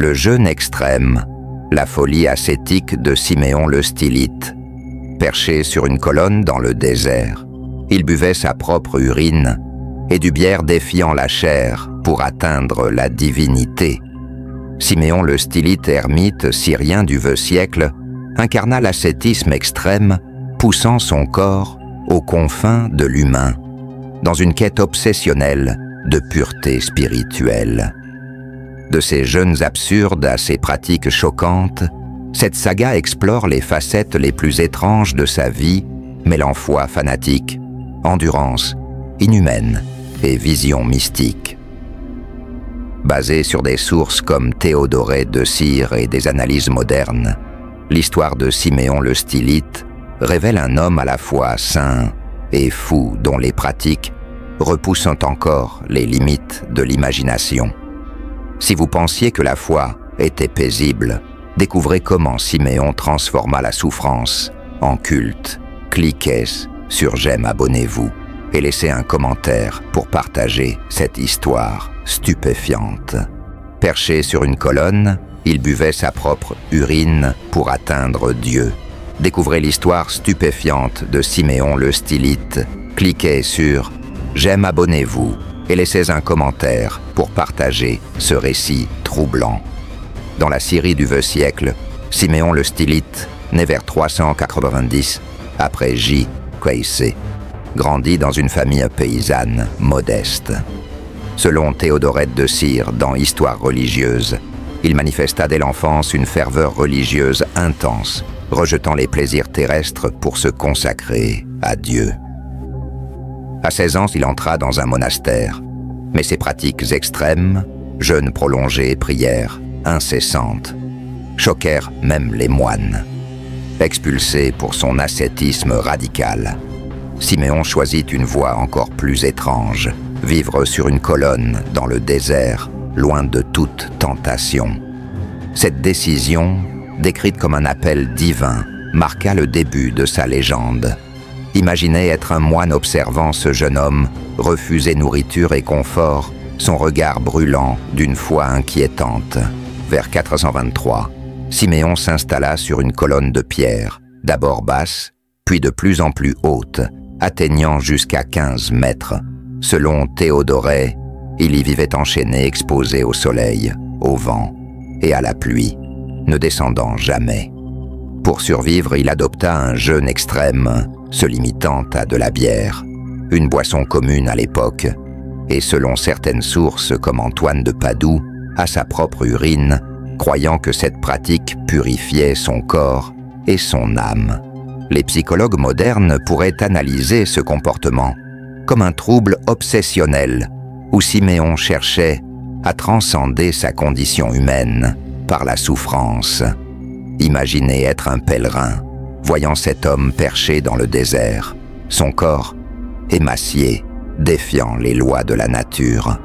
Le jeûne extrême, la folie ascétique de Siméon le Stylite. Perché sur une colonne dans le désert, il buvait sa propre urine et du bière défiant la chair pour atteindre la divinité. Siméon le Stylite, ermite syrien du vieux siècle, incarna l'ascétisme extrême, poussant son corps aux confins de l'humain, dans une quête obsessionnelle de pureté spirituelle. De ses jeûnes absurdes à ses pratiques choquantes, cette saga explore les facettes les plus étranges de sa vie, mêlant foi fanatique, endurance inhumaine et vision mystique. Basée sur des sources comme Théodorée de Cire et des analyses modernes, l'histoire de Siméon le Stylite révèle un homme à la fois saint et fou dont les pratiques repoussent encore les limites de l'imagination. Si vous pensiez que la foi était paisible, découvrez comment Siméon transforma la souffrance en culte. Cliquez sur j'aime, abonnez-vous et laissez un commentaire pour partager cette histoire stupéfiante. Perché sur une colonne, il buvait sa propre urine pour atteindre Dieu. Découvrez l'histoire stupéfiante de Siméon le Stylite. Cliquez sur j'aime, abonnez-vous et laissez un commentaire pour partager ce récit troublant. Dans la Syrie du vieux siècle, Siméon le Stylite, né vers 390 après J.Q.C., grandit dans une famille paysanne modeste. Selon Théodorée de Cire dans Histoire religieuse, il manifesta dès l'enfance une ferveur religieuse intense, rejetant les plaisirs terrestres pour se consacrer à Dieu. À 16 ans, il entra dans un monastère, mais ses pratiques extrêmes, jeûnes prolongés, prières incessantes, choquèrent même les moines. Expulsé pour son ascétisme radical, Siméon choisit une voie encore plus étrange, vivre sur une colonne dans le désert, loin de toute tentation. Cette décision, décrite comme un appel divin, marqua le début de sa légende. Imaginez être un moine observant ce jeune homme, refuser nourriture et confort, son regard brûlant d'une foi inquiétante. Vers 423, Siméon s'installa sur une colonne de pierre, d'abord basse, puis de plus en plus haute, atteignant jusqu'à 15 mètres. Selon Théodorée, il y vivait enchaîné, exposé au soleil, au vent et à la pluie, ne descendant jamais. Pour survivre, il adopta un jeûne extrême, se limitant à de la bière, une boisson commune à l'époque, et selon certaines sources comme Antoine de Padoue, à sa propre urine, croyant que cette pratique purifiait son corps et son âme. Les psychologues modernes pourraient analyser ce comportement comme un trouble obsessionnel, où Siméon cherchait à transcender sa condition humaine par la souffrance. Imaginez être un pèlerin, voyant cet homme perché dans le désert, son corps émacié, défiant les lois de la nature.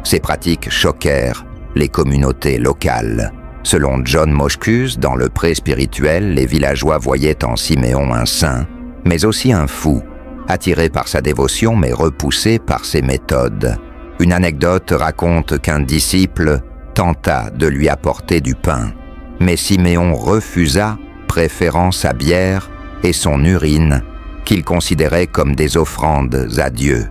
Ces pratiques choquèrent les communautés locales. Selon John Moschus, dans le pré-spirituel, les villageois voyaient en Siméon un saint, mais aussi un fou, attiré par sa dévotion mais repoussé par ses méthodes. Une anecdote raconte qu'un disciple tenta de lui apporter du pain, mais Siméon refusa, préférant sa bière et son urine, qu'il considérait comme des offrandes à Dieu.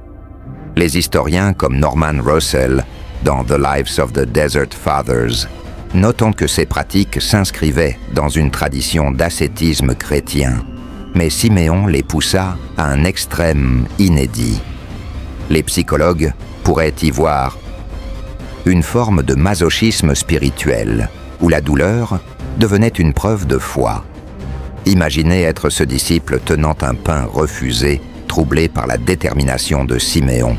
Les historiens comme Norman Russell, dans The Lives of the Desert Fathers, notons que ces pratiques s'inscrivaient dans une tradition d'ascétisme chrétien, mais Siméon les poussa à un extrême inédit. Les psychologues pourraient y voir une forme de masochisme spirituel, où la douleur devenait une preuve de foi. Imaginez être ce disciple tenant un pain refusé, troublé par la détermination de Siméon.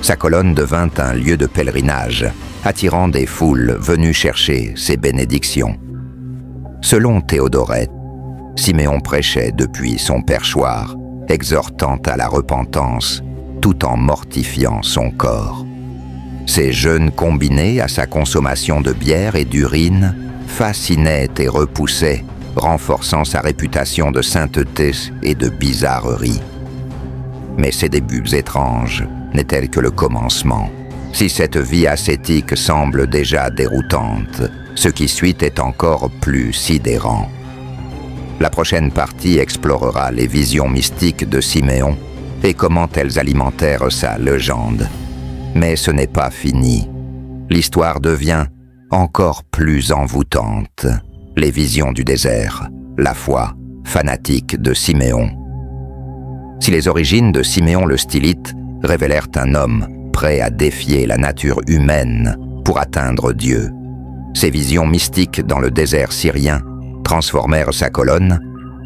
Sa colonne devint un lieu de pèlerinage, attirant des foules venues chercher ses bénédictions. Selon Théodorée, Siméon prêchait depuis son perchoir, exhortant à la repentance, tout en mortifiant son corps. Ces jeûnes combinés à sa consommation de bière et d'urine fascinaient et repoussaient, renforçant sa réputation de sainteté et de bizarrerie. Mais ses débuts étranges n'étaient que le commencement. Si cette vie ascétique semble déjà déroutante, Ce qui suit est encore plus sidérant. La prochaine partie explorera les visions mystiques de Siméon et comment elles alimentèrent sa légende. Mais ce n'est pas fini. L'histoire devient encore plus envoûtante. Les visions du désert, la foi fanatique de Siméon. Si les origines de Siméon le Stylite révélèrent un homme prêt à défier la nature humaine pour atteindre Dieu, ces visions mystiques dans le désert syrien transformèrent sa colonne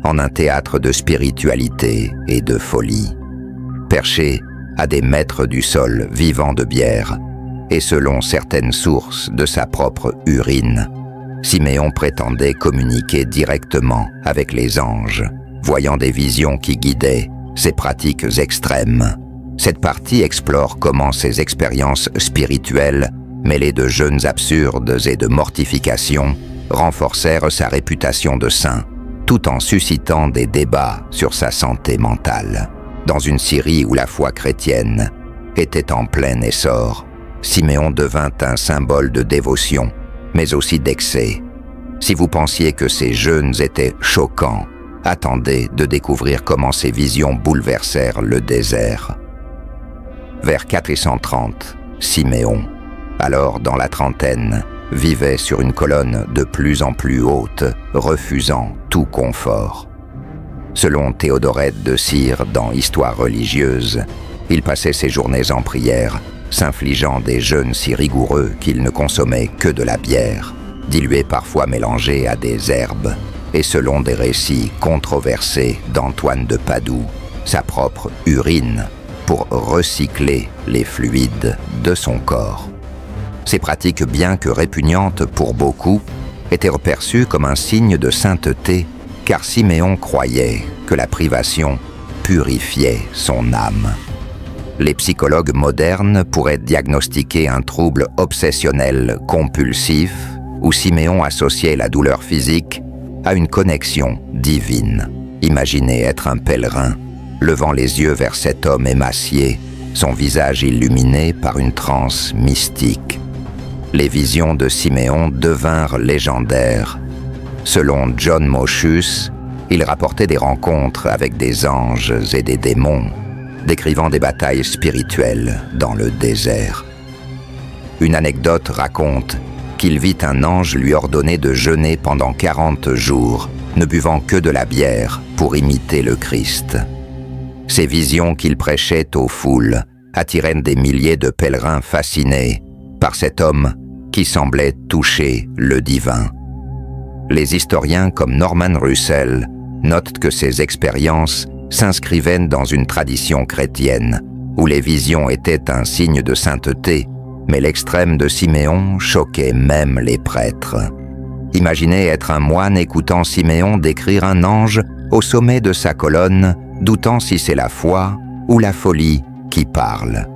en un théâtre de spiritualité et de folie. Perché à des mètres du sol vivant de bière, et selon certaines sources de sa propre urine, Siméon prétendait communiquer directement avec les anges, voyant des visions qui guidaient ses pratiques extrêmes. Cette partie explore comment ces expériences spirituelles, mêlées de jeûnes absurdes et de mortifications, renforcèrent sa réputation de saint, tout en suscitant des débats sur sa santé mentale. Dans une Syrie où la foi chrétienne était en plein essor, Siméon devint un symbole de dévotion, mais aussi d'excès. Si vous pensiez que ces jeûnes étaient choquants, attendez de découvrir comment ces visions bouleversèrent le désert. Vers 430, Siméon, alors dans la trentaine, vivait sur une colonne de plus en plus haute, refusant tout confort. Selon Théodorète de Cire dans Histoire religieuse, il passait ses journées en prière, s'infligeant des jeûnes si rigoureux qu'il ne consommait que de la bière, diluée parfois mélangée à des herbes, et selon des récits controversés d'Antoine de Padoue, sa propre urine, pour recycler les fluides de son corps. Ces pratiques, bien que répugnantes pour beaucoup, étaient perçues comme un signe de sainteté, car Siméon croyait que la privation purifiait son âme. Les psychologues modernes pourraient diagnostiquer un trouble obsessionnel compulsif où Siméon associait la douleur physique à une connexion divine. Imaginez être un pèlerin, levant les yeux vers cet homme émacié, son visage illuminé par une transe mystique. Les visions de Siméon devinrent légendaires. Selon John Moschus, il rapportait des rencontres avec des anges et des démons, décrivant des batailles spirituelles dans le désert. Une anecdote raconte qu'il vit un ange lui ordonner de jeûner pendant 40 jours, ne buvant que de la bière pour imiter le Christ. Ces visions qu'il prêchait aux foules attiraient des milliers de pèlerins fascinés par cet homme qui semblait toucher le divin. Les historiens comme Norman Russell notent que ces expériences s'inscrivaient dans une tradition chrétienne, où les visions étaient un signe de sainteté, mais l'extrême de Siméon choquait même les prêtres. Imaginez être un moine écoutant Siméon décrire un ange au sommet de sa colonne, doutant si c'est la foi ou la folie qui parle.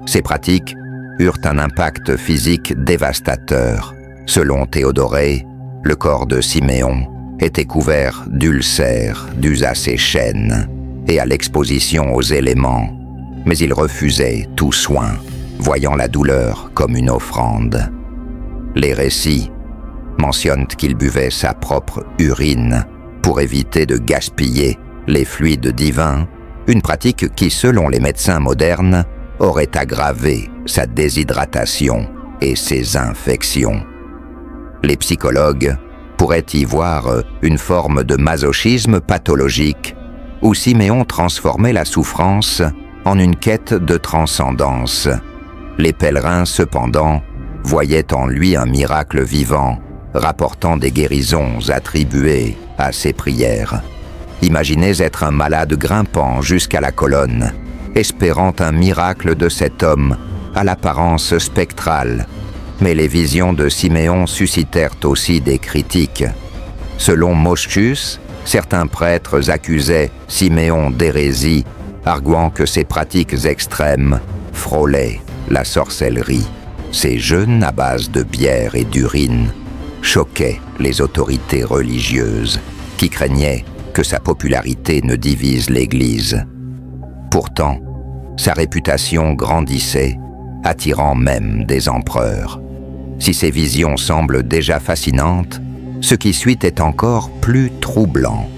Ces pratiques eurent un impact physique dévastateur. Selon Théodorée, le corps de Siméon était couvert d'ulcères dus à ses chaînes et à l'exposition aux éléments, mais il refusait tout soin, voyant la douleur comme une offrande. Les récits mentionnent qu'il buvait sa propre urine pour éviter de gaspiller les fluides divins, une pratique qui, selon les médecins modernes, aurait aggravé sa déshydratation et ses infections. Les psychologues pourraient y voir une forme de masochisme pathologique où Siméon transformait la souffrance en une quête de transcendance. Les pèlerins, cependant, voyaient en lui un miracle vivant, rapportant des guérisons attribuées à ses prières. Imaginez être un malade grimpant jusqu'à la colonne, espérant un miracle de cet homme à l'apparence spectrale. Mais les visions de Siméon suscitèrent aussi des critiques. Selon Moschus, certains prêtres accusaient Siméon d'hérésie, arguant que ses pratiques extrêmes frôlaient la sorcellerie. Ces jeûnes à base de bière et d'urine choquaient les autorités religieuses, qui craignaient que sa popularité ne divise l'Église. Pourtant, sa réputation grandissait, attirant même des empereurs. Si ces visions semblent déjà fascinantes, ce qui suit est encore plus troublant.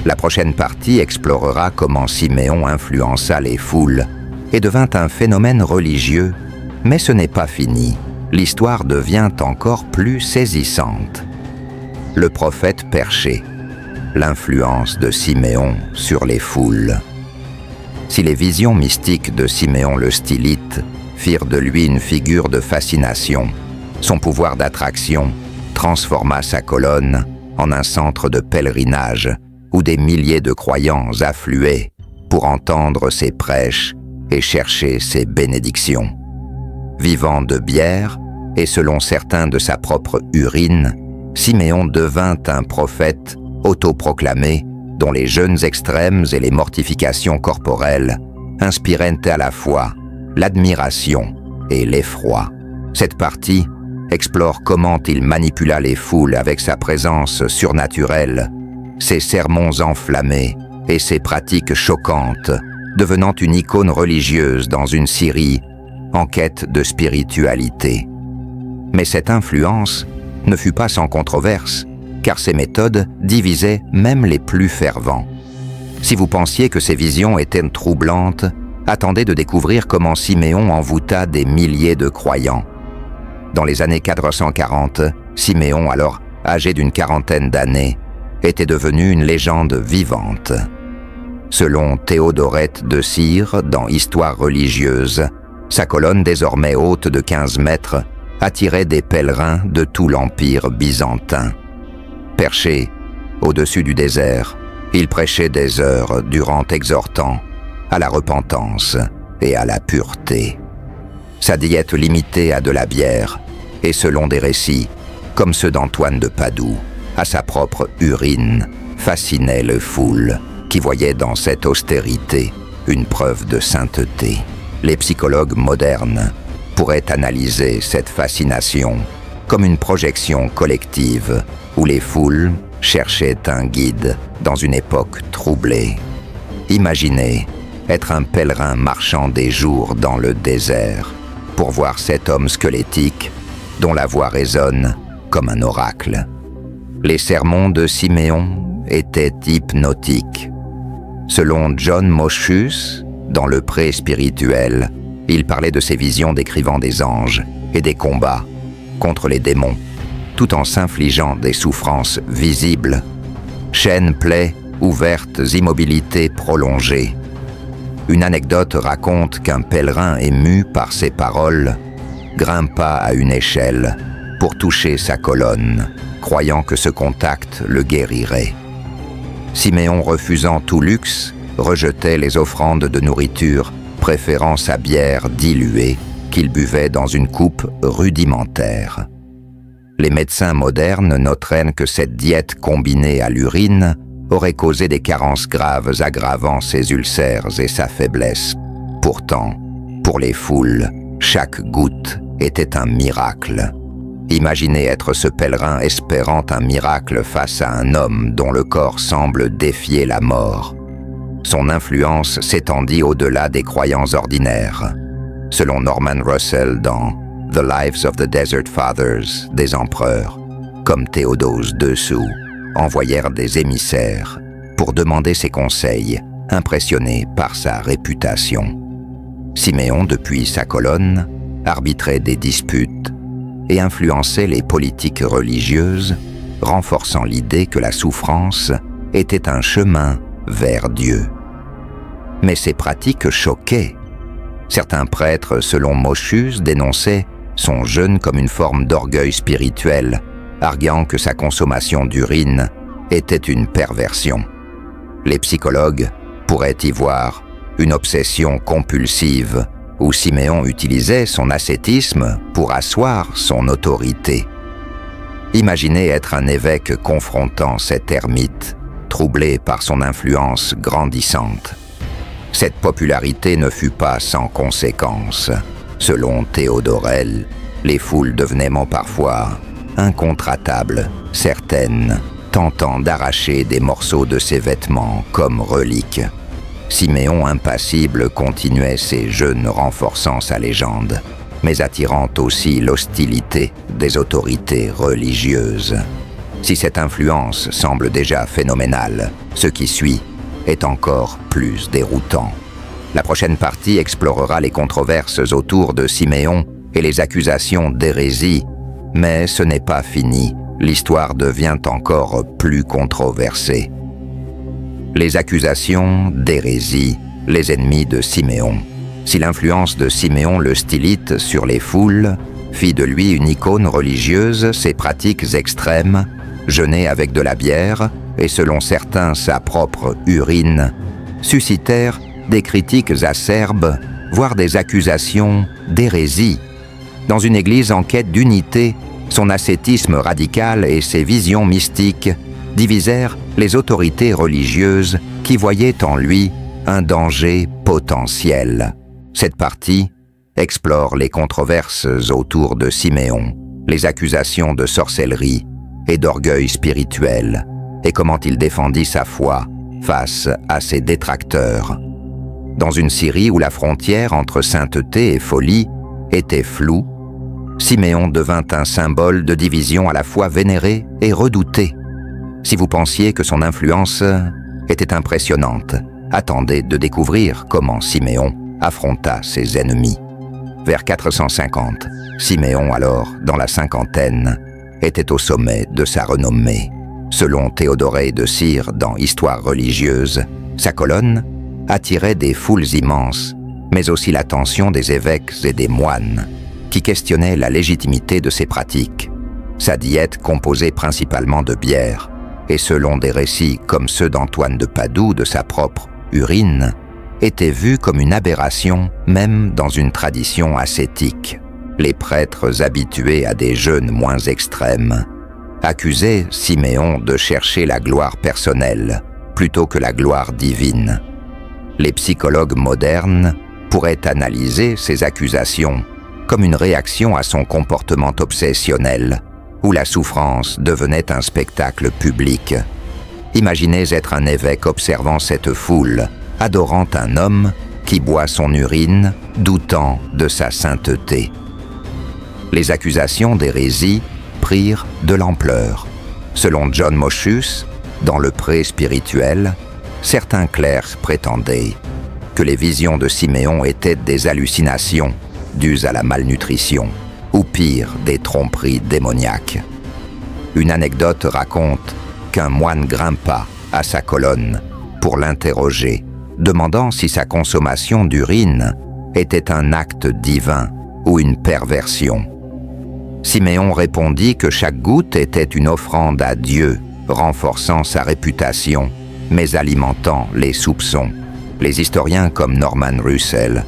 La prochaine partie explorera comment Siméon influença les foules et devint un phénomène religieux, mais ce n'est pas fini. L'histoire devient encore plus saisissante. Le prophète perché, l'influence de Siméon sur les foules. Si les visions mystiques de Siméon le Stylite firent de lui une figure de fascination, son pouvoir d'attraction transforma sa colonne en un centre de pèlerinage où des milliers de croyants affluaient pour entendre ses prêches et chercher ses bénédictions. Vivant de bière et selon certains de sa propre urine, Siméon devint un prophète autoproclamé dont les jeûnes extrêmes et les mortifications corporelles inspiraient à la fois l'admiration et l'effroi. Cette partie explore comment il manipula les foules avec sa présence surnaturelle, ses sermons enflammés et ses pratiques choquantes, devenant une icône religieuse dans une Syrie en quête de spiritualité. Mais cette influence ne fut pas sans controverse, car ses méthodes divisaient même les plus fervents. Si vous pensiez que ces visions étaient troublantes, attendez de découvrir comment Siméon envoûta des milliers de croyants. Dans les années 440, Siméon, alors âgé d'une quarantaine d'années, était devenu une légende vivante. Selon Théodorète de Cire, dans Histoire religieuse, sa colonne désormais haute de 15 mètres attirait des pèlerins de tout l'empire byzantin. Perché au-dessus du désert, il prêchait des heures durant exhortant à la repentance et à la pureté. Sa diète limitée à de la bière et selon des récits, comme ceux d'Antoine de Padoue, à sa propre urine, fascinait les foules qui voyaient dans cette austérité une preuve de sainteté. Les psychologues modernes pourraient analyser cette fascination comme une projection collective où les foules cherchaient un guide dans une époque troublée. Imaginez être un pèlerin marchant des jours dans le désert pour voir cet homme squelettique dont la voix résonne comme un oracle. Les sermons de Siméon étaient hypnotiques. Selon John Moschus, dans le pré-spirituel, il parlait de ses visions décrivant des anges et des combats contre les démons, tout en s'infligeant des souffrances visibles. Chaînes, plaies ouvertes, immobilités prolongées. Une anecdote raconte qu'un pèlerin ému par ces paroles grimpa à une échelle pour toucher sa colonne, croyant que ce contact le guérirait. Siméon, refusant tout luxe, rejetait les offrandes de nourriture, préférant sa bière diluée qu'il buvait dans une coupe rudimentaire. Les médecins modernes noteraient que cette diète combinée à l'urine aurait causé des carences graves aggravant ses ulcères et sa faiblesse. Pourtant, pour les foules, chaque goutte était un miracle. Imaginez être ce pèlerin espérant un miracle face à un homme dont le corps semble défier la mort. Son influence s'étendit au-delà des croyants ordinaires. Selon Norman Russell dans The Lives of the Desert Fathers, des empereurs, comme Théodose II, envoyèrent des émissaires pour demander ses conseils, impressionnés par sa réputation. Siméon, depuis sa colonne, arbitrait des disputes et influençait les politiques religieuses, renforçant l'idée que la souffrance était un chemin vers Dieu. Mais ces pratiques choquaient. Certains prêtres, selon Moschus, dénonçaient son jeûne comme une forme d'orgueil spirituel, arguant que sa consommation d'urine était une perversion. Les psychologues pourraient y voir une obsession compulsive où Siméon utilisait son ascétisme pour asseoir son autorité. Imaginez être un évêque confrontant cet ermite, troublé par son influence grandissante. Cette popularité ne fut pas sans conséquences. Selon Théodorel, les foules devenaient parfois incontratables, certaines tentant d'arracher des morceaux de ses vêtements comme reliques. Siméon, impassible, continuait ses jeûnes renforçant sa légende. mais attirant aussi l'hostilité des autorités religieuses. Si cette influence semble déjà phénoménale, ce qui suit est encore plus déroutant. La prochaine partie explorera les controverses autour de Siméon et les accusations d'hérésie, mais ce n'est pas fini. L'histoire devient encore plus controversée. Les accusations d'hérésie, les ennemis de Siméon. Si l'influence de Siméon le Stylite sur les foules fit de lui une icône religieuse, ses pratiques extrêmes, jeûner avec de la bière et selon certains sa propre urine, suscitèrent des critiques acerbes, voire des accusations d'hérésie. Dans une église en quête d'unité, son ascétisme radical et ses visions mystiques divisèrent les autorités religieuses qui voyaient en lui un danger potentiel. Cette partie explore les controverses autour de Siméon, les accusations de sorcellerie et d'orgueil spirituel, et comment il défendit sa foi face à ses détracteurs. Dans une Syrie où la frontière entre sainteté et folie était floue, Siméon devint un symbole de division à la fois vénéré et redouté. Si vous pensiez que son influence était impressionnante, attendez de découvrir comment Siméon affronta ses ennemis. Vers 450, Siméon, alors dans la cinquantaine, était au sommet de sa renommée. Selon Théodorée de Cire dans Histoire religieuse, sa colonne attirait des foules immenses, mais aussi l'attention des évêques et des moines, qui questionnaient la légitimité de ses pratiques. Sa diète, composée principalement de bière, et selon des récits comme ceux d'Antoine de Padoue de sa propre urine, était vue comme une aberration même dans une tradition ascétique. Les prêtres habitués à des jeûnes moins extrêmes accusaient Siméon de chercher la gloire personnelle plutôt que la gloire divine. Les psychologues modernes pourraient analyser ces accusations comme une réaction à son comportement obsessionnel, où la souffrance devenait un spectacle public. Imaginez être un évêque observant cette foule, adorant un homme qui boit son urine, doutant de sa sainteté. Les accusations d'hérésie prirent de l'ampleur. Selon John Moschus, dans le pré spirituel, certains clercs prétendaient que les visions de Siméon étaient des hallucinations dues à la malnutrition, ou pire, des tromperies démoniaques. Une anecdote raconte qu'un moine grimpa à sa colonne pour l'interroger, demandant si sa consommation d'urine était un acte divin ou une perversion. Siméon répondit que chaque goutte était une offrande à Dieu, renforçant sa réputation, mais alimentant les soupçons. Les historiens comme Norman Russell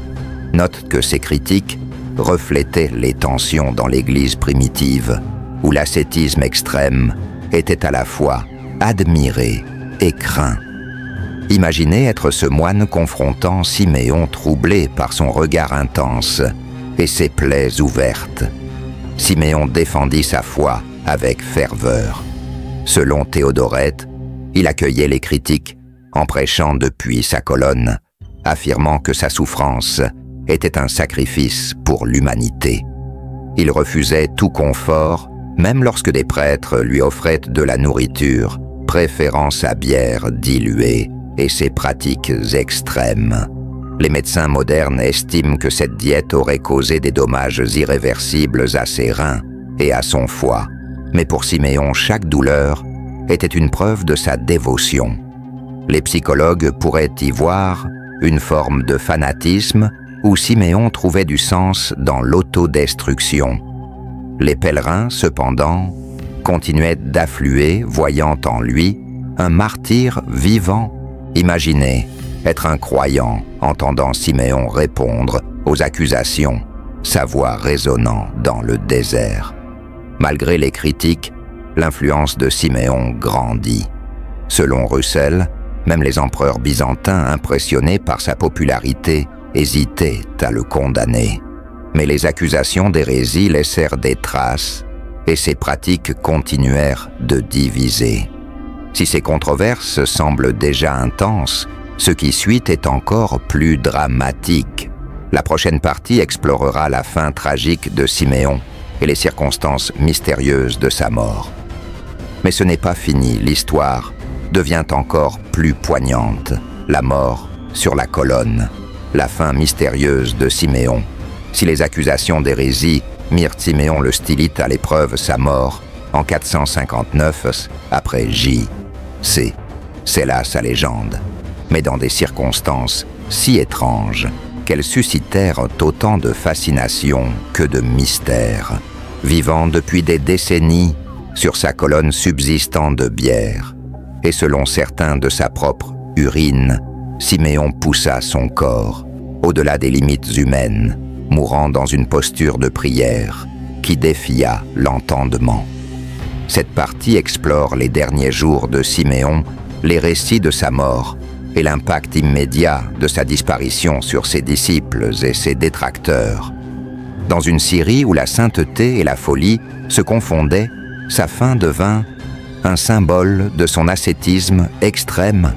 notent que ces critiques reflétaient les tensions dans l'Église primitive, où l'ascétisme extrême était à la fois admiré et craint. Imaginez être ce moine confrontant Siméon troublé par son regard intense et ses plaies ouvertes. Siméon défendit sa foi avec ferveur. Selon Théodorète, il accueillait les critiques en prêchant depuis sa colonne, affirmant que sa souffrance était un sacrifice pour l'humanité. Il refusait tout confort, même lorsque des prêtres lui offraient de la nourriture, préférant sa bière diluée et ses pratiques extrêmes. Les médecins modernes estiment que cette diète aurait causé des dommages irréversibles à ses reins et à son foie, mais pour Siméon, chaque douleur était une preuve de sa dévotion. Les psychologues pourraient y voir une forme de fanatisme où Siméon trouvait du sens dans l'autodestruction. Les pèlerins, cependant, continuaient d'affluer, voyant en lui un martyr vivant. Imaginez être un croyant, entendant Siméon répondre aux accusations, sa voix résonnant dans le désert. Malgré les critiques, l'influence de Siméon grandit. Selon Russell, même les empereurs byzantins, impressionnés par sa popularité, hésitaient à le condamner. Mais les accusations d'hérésie laissèrent des traces et ses pratiques continuèrent de diviser. Si ces controverses semblent déjà intenses, ce qui suit est encore plus dramatique. La prochaine partie explorera la fin tragique de Siméon et les circonstances mystérieuses de sa mort. Mais ce n'est pas fini, l'histoire devient encore plus poignante. La mort sur la colonne, la fin mystérieuse de Siméon. Si les accusations d'hérésie mirent Siméon le Stylite à l'épreuve, sa mort, en 459, après J.C., c'est là sa légende, mais dans des circonstances si étranges qu'elles suscitèrent autant de fascination que de mystère, vivant depuis des décennies sur sa colonne subsistant de bière, et selon certains de sa propre urine, Siméon poussa son corps au-delà des limites humaines, mourant dans une posture de prière qui défia l'entendement. Cette partie explore les derniers jours de Siméon, les récits de sa mort et l'impact immédiat de sa disparition sur ses disciples et ses détracteurs. Dans une Syrie où la sainteté et la folie se confondaient, sa fin devint un symbole de son ascétisme extrême.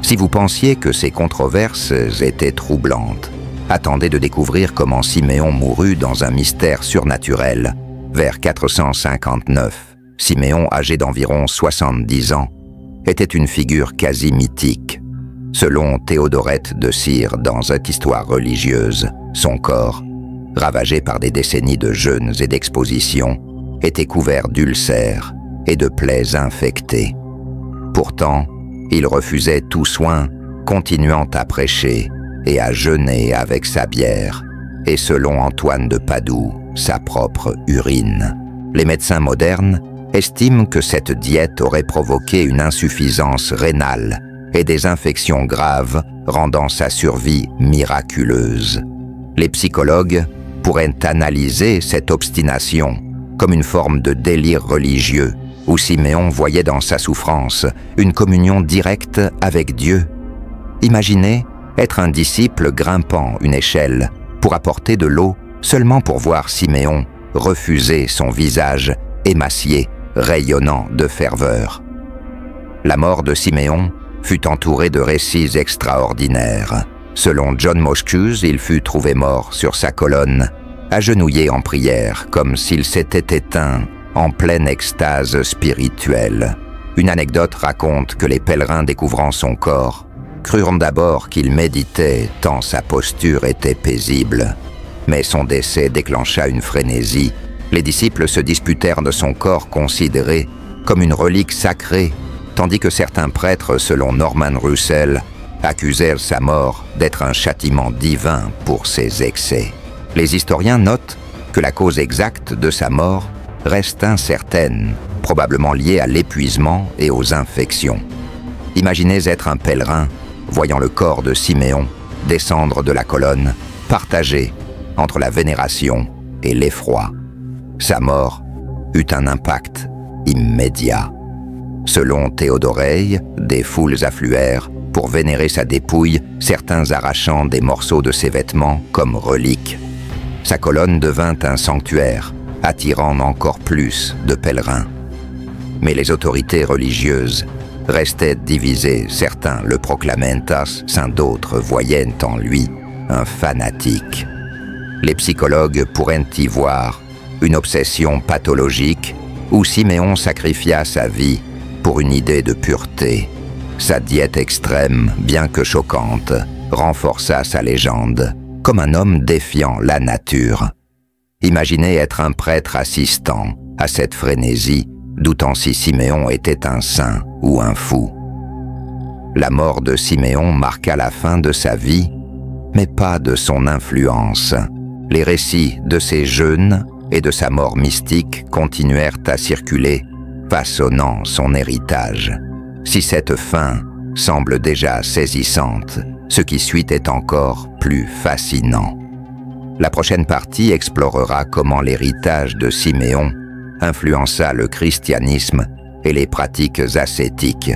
Si vous pensiez que ces controverses étaient troublantes, attendez de découvrir comment Siméon mourut dans un mystère surnaturel. Vers 459, Siméon, âgé d'environ 70 ans, était une figure quasi mythique. Selon Théodorette de Cire dans cette histoire religieuse, son corps, ravagé par des décennies de jeûnes et d'expositions, était couvert d'ulcères et de plaies infectées. Pourtant, il refusait tout soin, continuant à prêcher et à jeûner avec sa bière, et selon Antoine de Padoue, sa propre urine. Les médecins modernes estiment que cette diète aurait provoqué une insuffisance rénale et des infections graves, rendant sa survie miraculeuse. Les psychologues pourraient analyser cette obstination comme une forme de délire religieux, où Siméon voyait dans sa souffrance une communion directe avec Dieu. Imaginez être un disciple grimpant une échelle pour apporter de l'eau seulement pour voir Siméon refuser son visage émacié, rayonnant de ferveur. La mort de Siméon fut entourée de récits extraordinaires. Selon John Moschus, il fut trouvé mort sur sa colonne, agenouillé en prière, comme s'il s'était éteint en pleine extase spirituelle. Une anecdote raconte que les pèlerins découvrant son corps crurent d'abord qu'il méditait tant sa posture était paisible. Mais son décès déclencha une frénésie. Les disciples se disputèrent de son corps considéré comme une relique sacrée, tandis que certains prêtres, selon Norman Russell, accusèrent sa mort d'être un châtiment divin pour ses excès. Les historiens notent que la cause exacte de sa mort reste incertaine, probablement liée à l'épuisement et aux infections. Imaginez être un pèlerin, voyant le corps de Siméon descendre de la colonne, partagé entre la vénération et l'effroi. Sa mort eut un impact immédiat. Selon Théodoreille, des foules affluèrent pour vénérer sa dépouille, certains arrachant des morceaux de ses vêtements comme reliques. Sa colonne devint un sanctuaire, attirant encore plus de pèlerins. Mais les autorités religieuses restaient divisées. Certains le proclamaient saint, d'autres voyaient en lui un fanatique. Les psychologues pourraient y voir une obsession pathologique où Siméon sacrifia sa vie pour une idée de pureté. Sa diète extrême, bien que choquante, renforça sa légende, comme un homme défiant la nature. Imaginez être un prêtre assistant à cette frénésie, doutant si Siméon était un saint ou un fou. La mort de Siméon marqua la fin de sa vie, mais pas de son influence. Les récits de ses jeûnes et de sa mort mystique continuèrent à circuler, façonnant son héritage. Si cette fin semble déjà saisissante, ce qui suit est encore plus fascinant. La prochaine partie explorera comment l'héritage de Siméon influença le christianisme et les pratiques ascétiques.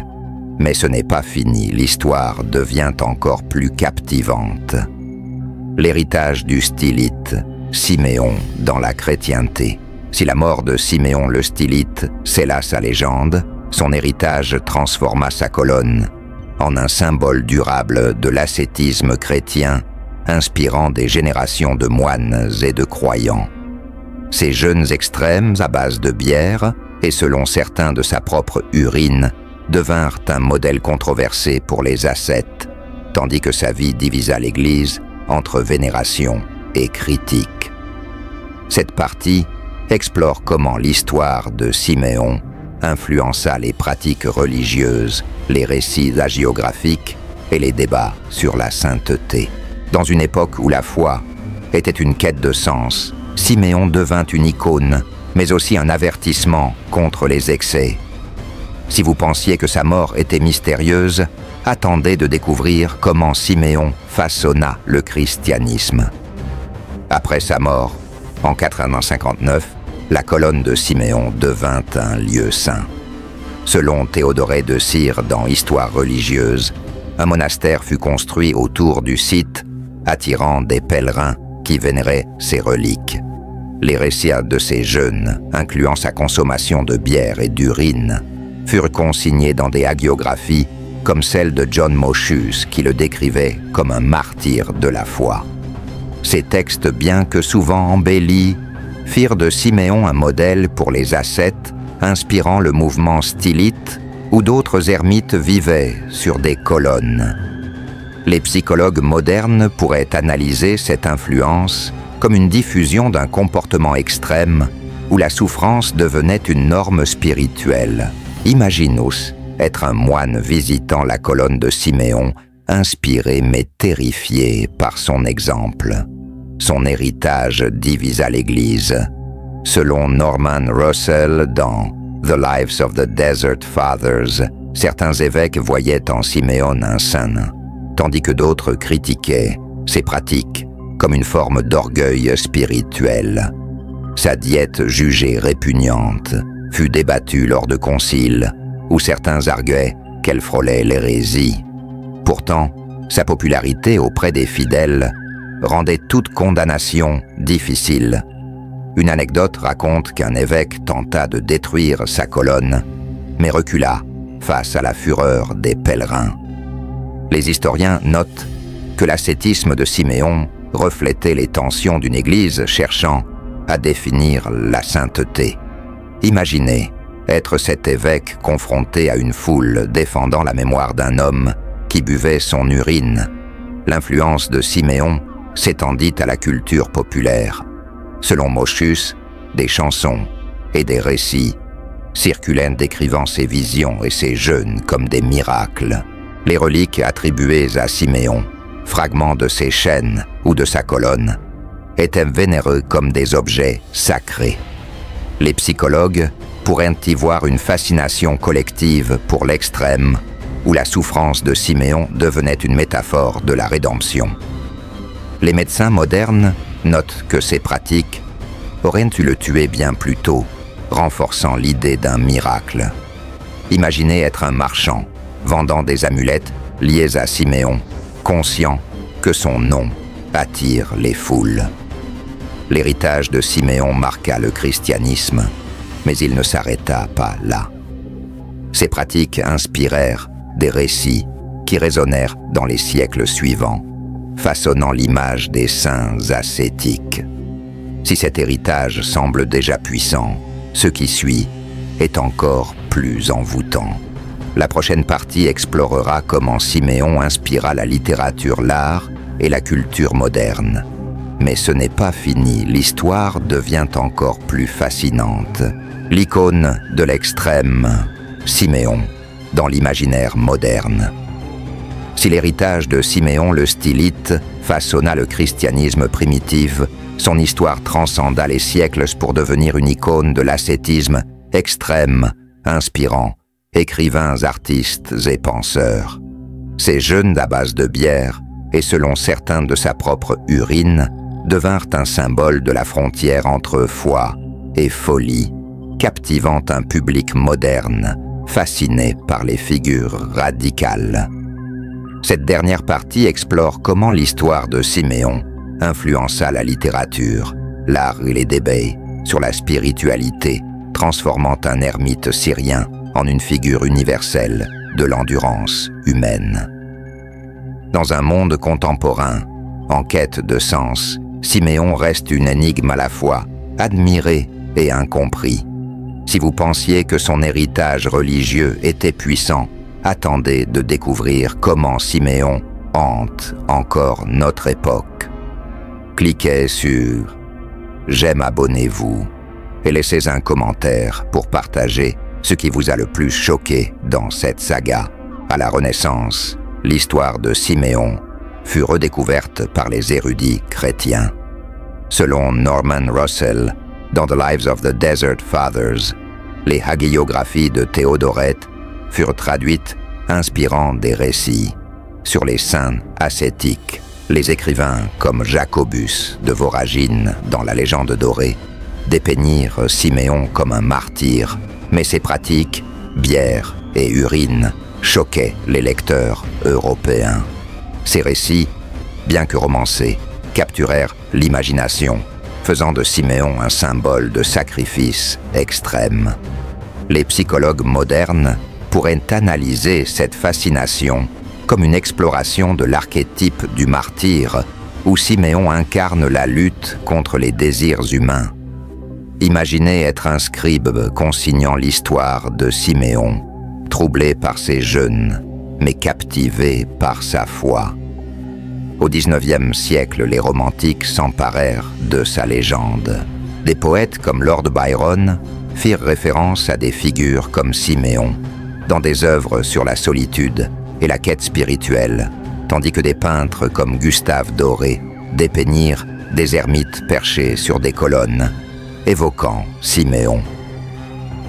Mais ce n'est pas fini, l'histoire devient encore plus captivante. L'héritage du Stylite, Siméon dans la chrétienté. Si la mort de Siméon le Stylite scella sa légende, son héritage transforma sa colonne en un symbole durable de l'ascétisme chrétien inspirant des générations de moines et de croyants. Ces jeûnes extrêmes à base de bière, et selon certains de sa propre urine, devinrent un modèle controversé pour les ascètes, tandis que sa vie divisa l'Église entre vénération et critique. Cette partie explore comment l'histoire de Siméon influença les pratiques religieuses, les récits hagiographiques et les débats sur la sainteté. Dans une époque où la foi était une quête de sens, Siméon devint une icône, mais aussi un avertissement contre les excès. Si vous pensiez que sa mort était mystérieuse, attendez de découvrir comment Siméon façonna le christianisme. Après sa mort, en 459, la colonne de Siméon devint un lieu saint. Selon Théodoré de Cire dans Histoire religieuse, un monastère fut construit autour du site, attirant des pèlerins qui vénéraient ses reliques. Les récits de ses jeûnes, incluant sa consommation de bière et d'urine, furent consignés dans des hagiographies comme celle de John Moschus qui le décrivait comme un martyr de la foi. Ces textes, bien que souvent embellis, firent de Siméon un modèle pour les ascètes, inspirant le mouvement stylite où d'autres ermites vivaient sur des colonnes. Les psychologues modernes pourraient analyser cette influence comme une diffusion d'un comportement extrême où la souffrance devenait une norme spirituelle. Imaginons être un moine visitant la colonne de Siméon, inspiré mais terrifié par son exemple. Son héritage divisa l'Église. Selon Norman Russell dans The Lives of the Desert Fathers, certains évêques voyaient en Siméon un saint, tandis que d'autres critiquaient ses pratiques comme une forme d'orgueil spirituel. Sa diète jugée répugnante fut débattue lors de conciles, où certains arguaient qu'elle frôlait l'hérésie. Pourtant, sa popularité auprès des fidèles rendait toute condamnation difficile. Une anecdote raconte qu'un évêque tenta de détruire sa colonne, mais recula face à la fureur des pèlerins. Les historiens notent que l'ascétisme de Siméon reflétait les tensions d'une église cherchant à définir la sainteté. Imaginez être cet évêque confronté à une foule défendant la mémoire d'un homme qui buvait son urine. L'influence de Siméon s'étendit à la culture populaire. Selon Moschus, des chansons et des récits circulaient décrivant ses visions et ses jeûnes comme des miracles. Les reliques attribuées à Siméon, fragments de ses chaînes ou de sa colonne, étaient vénérés comme des objets sacrés. Les psychologues pourraient y voir une fascination collective pour l'extrême, où la souffrance de Siméon devenait une métaphore de la rédemption. Les médecins modernes notent que ces pratiques auraient dû le tuer bien plus tôt, renforçant l'idée d'un miracle. Imaginez être un marchand, vendant des amulettes liées à Siméon, conscient que son nom attire les foules. L'héritage de Siméon marqua le christianisme, mais il ne s'arrêta pas là. Ces pratiques inspirèrent des récits qui résonnèrent dans les siècles suivants, façonnant l'image des saints ascétiques. Si cet héritage semble déjà puissant, ce qui suit est encore plus envoûtant. La prochaine partie explorera comment Siméon inspira la littérature, l'art et la culture moderne. Mais ce n'est pas fini, l'histoire devient encore plus fascinante. L'icône de l'extrême, Siméon, dans l'imaginaire moderne. Si l'héritage de Siméon le stylite façonna le christianisme primitif, son histoire transcenda les siècles pour devenir une icône de l'ascétisme extrême, inspirant écrivains, artistes et penseurs. Ces jeûnes à base de bière, et selon certains de sa propre urine, devinrent un symbole de la frontière entre foi et folie, captivant un public moderne, fasciné par les figures radicales. Cette dernière partie explore comment l'histoire de Siméon influença la littérature, l'art et les débats sur la spiritualité, transformant un ermite syrien en une figure universelle de l'endurance humaine. Dans un monde contemporain, En quête de sens, Siméon reste une énigme à la fois, admiré et incompris. Si vous pensiez que son héritage religieux était puissant, attendez de découvrir comment Siméon hante encore notre époque. Cliquez sur « J'aime », abonnez-vous et laissez un commentaire pour partager ce qui vous a le plus choqué dans cette saga. À la Renaissance, l'histoire de Siméon fut redécouverte par les érudits chrétiens. Selon Norman Russell, dans The Lives of the Desert Fathers, les hagiographies de Théodorète furent traduites inspirant des récits sur les saints ascétiques. Les écrivains comme Jacobus de Voragine dans la légende dorée dépeignirent Siméon comme un martyr, mais ses pratiques, bière et urine, choquaient les lecteurs européens. Ces récits, bien que romancés, capturèrent l'imagination, faisant de Siméon un symbole de sacrifice extrême. Les psychologues modernes pourraient analyser cette fascination comme une exploration de l'archétype du martyr, où Siméon incarne la lutte contre les désirs humains. Imaginez être un scribe consignant l'histoire de Siméon, troublé par ses jeûnes, mais captivé par sa foi. Au XIXe siècle, les romantiques s'emparèrent de sa légende. Des poètes comme Lord Byron firent référence à des figures comme Siméon, dans des œuvres sur la solitude et la quête spirituelle, tandis que des peintres comme Gustave Doré dépeignirent des ermites perchés sur des colonnes, évoquant Siméon.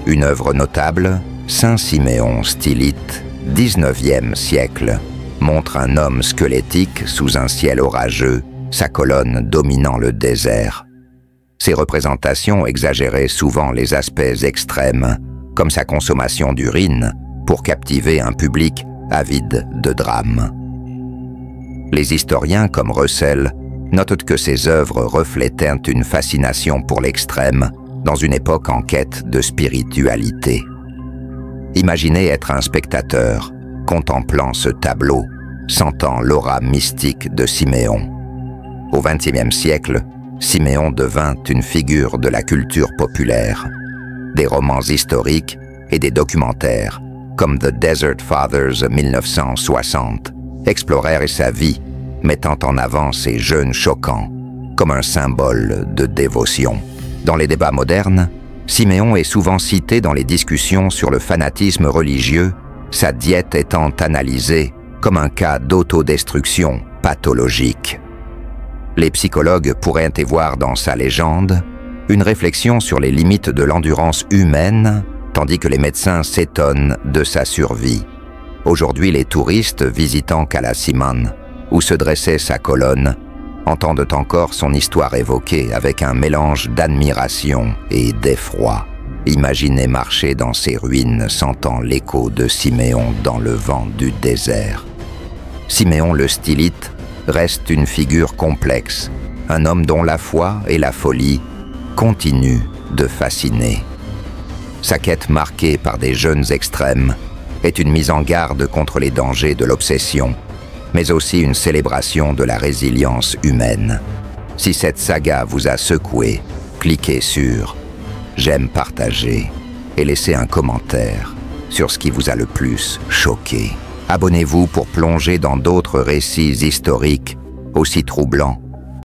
Une œuvre notable, Saint Siméon Stylite, XIXe siècle, montre un homme squelettique sous un ciel orageux, sa colonne dominant le désert. Ces représentations exagéraient souvent les aspects extrêmes, comme sa consommation d'urine, pour captiver un public avide de drame. Les historiens comme Russell notent que ces œuvres reflétaient une fascination pour l'extrême dans une époque en quête de spiritualité. Imaginez être un spectateur, contemplant ce tableau, sentant l'aura mystique de Siméon. Au XXe siècle, Siméon devint une figure de la culture populaire. Des romans historiques et des documentaires, comme The Desert Fathers 1960, explorèrent sa vie, mettant en avant ses jeûnes choquants, comme un symbole de dévotion. Dans les débats modernes, Siméon est souvent cité dans les discussions sur le fanatisme religieux, sa diète étant analysée comme un cas d'autodestruction pathologique. Les psychologues pourraient y voir dans sa légende une réflexion sur les limites de l'endurance humaine, tandis que les médecins s'étonnent de sa survie. Aujourd'hui, les touristes visitant Calasimán, où se dressait sa colonne, entendent encore son histoire évoquée avec un mélange d'admiration et d'effroi. Imaginez marcher dans ces ruines sentant l'écho de Siméon dans le vent du désert. Siméon le Stylite reste une figure complexe, un homme dont la foi et la folie continuent de fasciner. Sa quête marquée par des jeûnes extrêmes est une mise en garde contre les dangers de l'obsession, mais aussi une célébration de la résilience humaine. Si cette saga vous a secoué, cliquez sur « J'aime partager » et laissez un commentaire sur ce qui vous a le plus choqué. Abonnez-vous pour plonger dans d'autres récits historiques aussi troublants